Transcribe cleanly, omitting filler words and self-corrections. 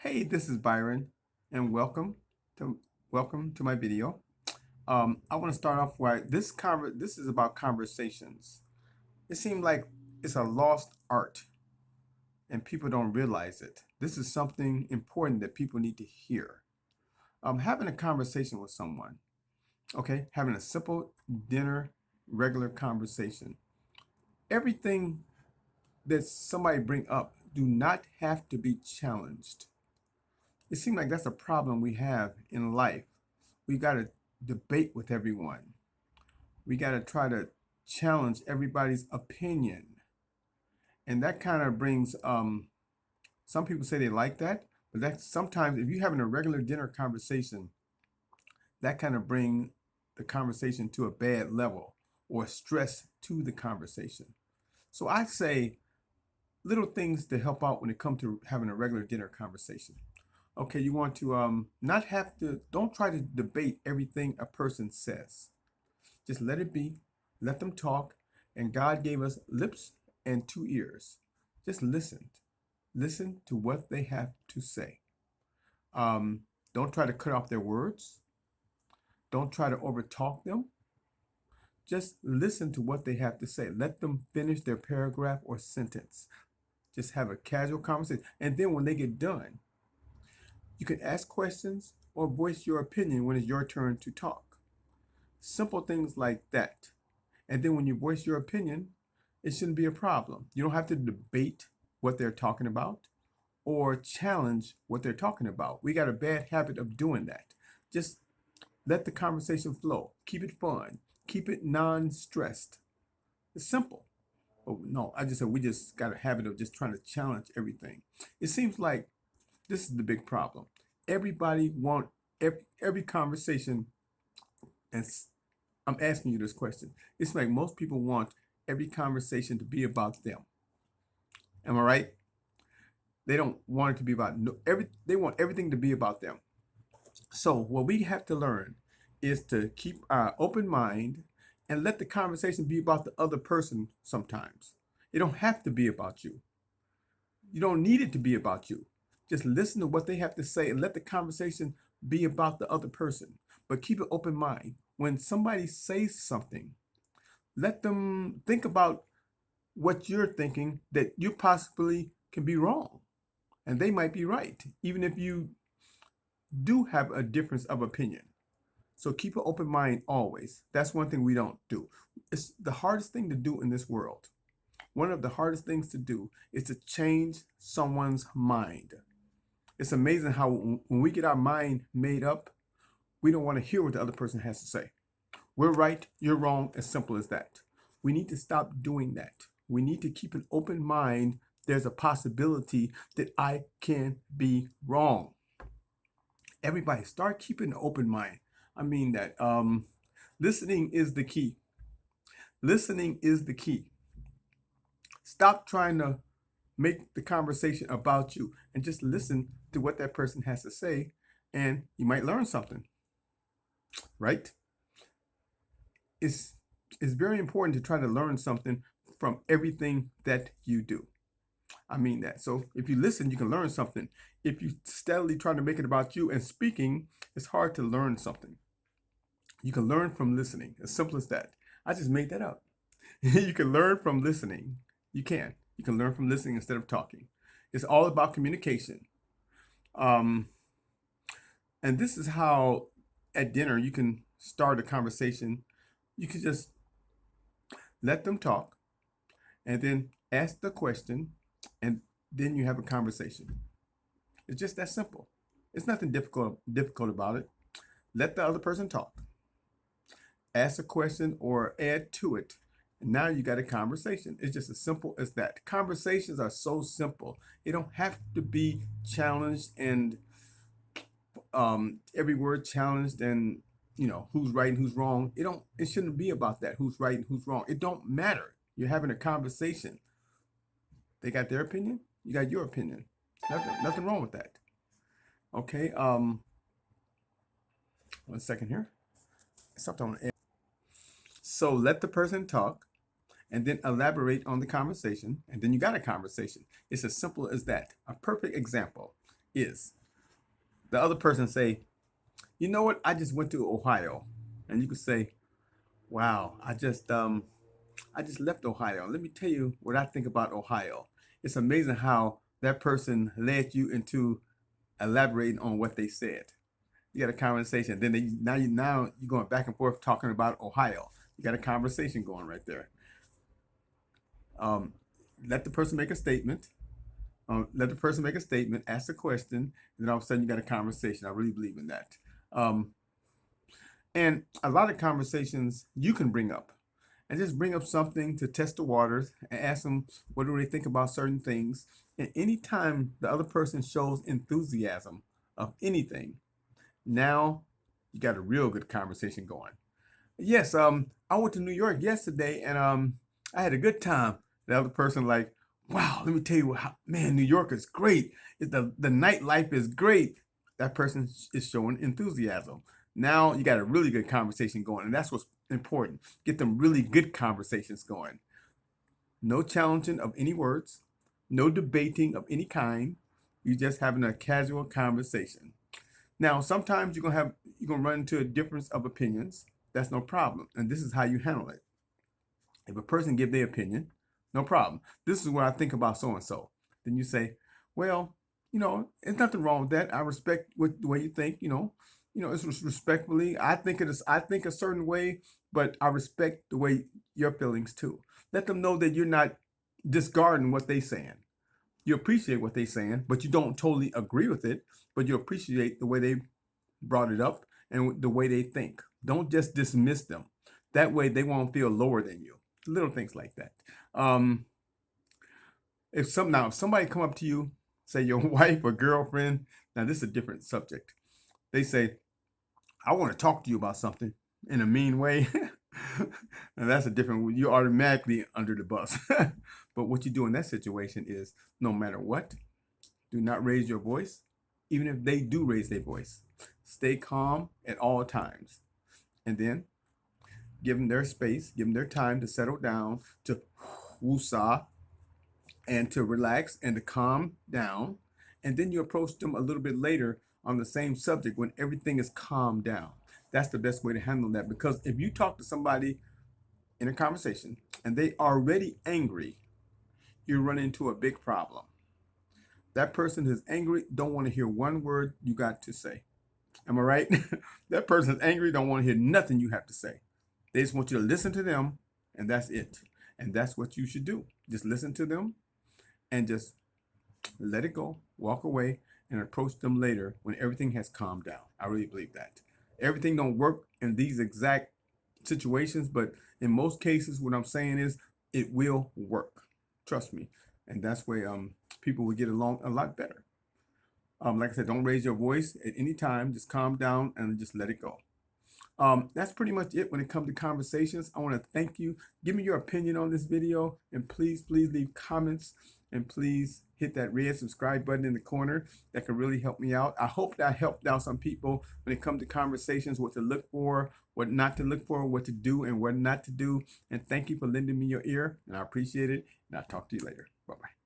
Hey, this is Byron, and to welcome to my video. I want to start off with this is about conversations. It seems like it's a lost art, and people don't realize it. This is something important that people need to hear. Having a conversation with someone, okay, having a simple dinner, regular conversation. Everything that somebody bring up do not have to be challenged. It seems like that's a problem we have in life. We got to debate with everyone. We got to try to challenge everybody's opinion. And that kind of brings, some people say they like that, but that's sometimes, if you're having a regular dinner conversation, that kind of bring the conversation to a bad level or stress to the conversation. So I say little things to help out when it comes to having a regular dinner conversation. Okay, you want to not have to, don't try to debate everything a person says. Just let it be, let them talk, and God gave us lips and two ears. Just listen. Listen to what they have to say. Um, don't try to cut off their words. Don't try to overtalk them. Just listen to what they have to say. Let them finish their paragraph or sentence. Just have a casual conversation. And then when they get done, you can ask questions or voice your opinion when it's your turn to talk. Simple things like that. And then when you voice your opinion, it shouldn't be a problem. You don't have to debate what they're talking about or challenge what they're talking about. We got a bad habit of doing that. Just let the conversation flow. Keep it fun. Keep it non-stressed. It's simple. Oh no, I just said we just got a habit of just trying to challenge everything. It seems like this is the big problem. Everybody want every conversation, and I'm asking you this question. It's like most people want every conversation to be about them. Am I right? They don't want it to be about no, every. They want everything to be about them. So what we have to learn is to keep our open mind and let the conversation be about the other person. Sometimes it don't have to be about you. You don't need it to be about you. Just listen to what they have to say and let the conversation be about the other person. But keep an open mind. When somebody says something, let them think about what you're thinking that you possibly can be wrong. And they might be right, even if you do have a difference of opinion. So keep an open mind always. That's one thing we don't do. It's the hardest thing to do in this world. One of the hardest things to do is to change someone's mind. It's amazing how when we get our mind made up, we don't want to hear what the other person has to say. We're right, you're wrong, as simple as that. We need to stop doing that. We need to keep an open mind. There's a possibility that I can be wrong. Everybody, start keeping an open mind. I mean that listening is the key. Listening is the key. Stop trying to make the conversation about you and just listen to what that person has to say, and you might learn something, right? It's it's very important to try to learn something from everything that you do. I mean that. So if you listen, you can learn something. If you steadily try to make it about you and speaking, it's hard to learn something. You can learn from listening. As simple as that. I just made that up. You can learn from listening. You can. You can learn from listening instead of talking. It's all about communication. Um, and this is how at dinner you can start a conversation. You can just let them talk and then ask the question, and then you have a conversation. It's just that simple. It's nothing difficult about it. Let the other person talk. Ask a question or add to it. And now you got a conversation. It's just as simple as that. Conversations are so simple. It don't have to be challenged and every word challenged and who's right and who's wrong. It shouldn't be about that. Who's right and who's wrong. It don't matter. You're having a conversation. They got their opinion, you got your opinion. Nothing wrong with that. Okay, 1 second here. Something I want to add. So let the person talk and then elaborate on the conversation, and then you got a conversation. It's as simple as that. A perfect example is. The other person say, you know what? I just went to Ohio. And you could say, wow, I just left Ohio. Let me tell you what I think about Ohio. It's amazing how that person led you into elaborating on what they said. You got a conversation. Then now you're going back and forth talking about Ohio. You got a conversation going right there. Um, let the person make a statement. Let the person make a statement, ask a question, and then all of a sudden you got a conversation. I really believe in that. Um, and a lot of conversations you can bring up, and just bring up something to test the waters and ask them what do they think about certain things. And anytime the other person shows enthusiasm of anything, now you got a real good conversation going. Yes, I went to New York yesterday and I had a good time. The other person like, wow, let me tell you how, man, New York is great. The nightlife is great. That person is showing enthusiasm. Now you got a really good conversation going, and that's what's important. Get them really good conversations going. No challenging of any words, no debating of any kind. You just having a casual conversation. Now, sometimes you're gonna run into a difference of opinions. That's no problem, and this is how you handle it. If a person give their opinion, no problem. This is what I think about so and so. Then you say, well, there's nothing wrong with that. I respect what the way you think. It's respectfully. I think it is. I think a certain way, but I respect the way your feelings too. Let them know that you're not discarding what they saying. You appreciate what they saying, but you don't totally agree with it. But you appreciate the way they brought it up and the way they think. Don't just dismiss them. That way they won't feel lower than you. Little things like that. Um, if somebody come up to you, say your wife or girlfriend, now this is a different subject. They say, I want to talk to you about something in a mean way. And that's a different, you're automatically under the bus. But what you do in that situation is no matter what, do not raise your voice, even if they do raise their voice. Stay calm at all times. And then give them their space, give them their time to settle down, to woosah, and to relax and to calm down. And then you approach them a little bit later on the same subject when everything is calmed down. That's the best way to handle that, because if you talk to somebody in a conversation and they already angry, you run into a big problem. That person is angry, don't want to hear one word you got to say. Am I right? That person is angry, don't want to hear nothing you have to say. They just want you to listen to them, and that's it. And that's what you should do. Just listen to them and just let it go, walk away, and approach them later when everything has calmed down. I really believe that. Everything don't work in these exact situations, but in most cases, what I'm saying is it will work. Trust me. And that's where people will get along a lot better. Like I said, don't raise your voice at any time. Just calm down and just let it go. That's pretty much it when it comes to conversations. I want to thank you. Give me your opinion on this video, and please leave comments, and please hit that red subscribe button in the corner. That could really help me out. I hope that helped out some people when it comes to conversations, what to look for, what not to look for, what to do and what not to do. And thank you for lending me your ear, and I appreciate it. And I'll talk to you later. Bye-bye.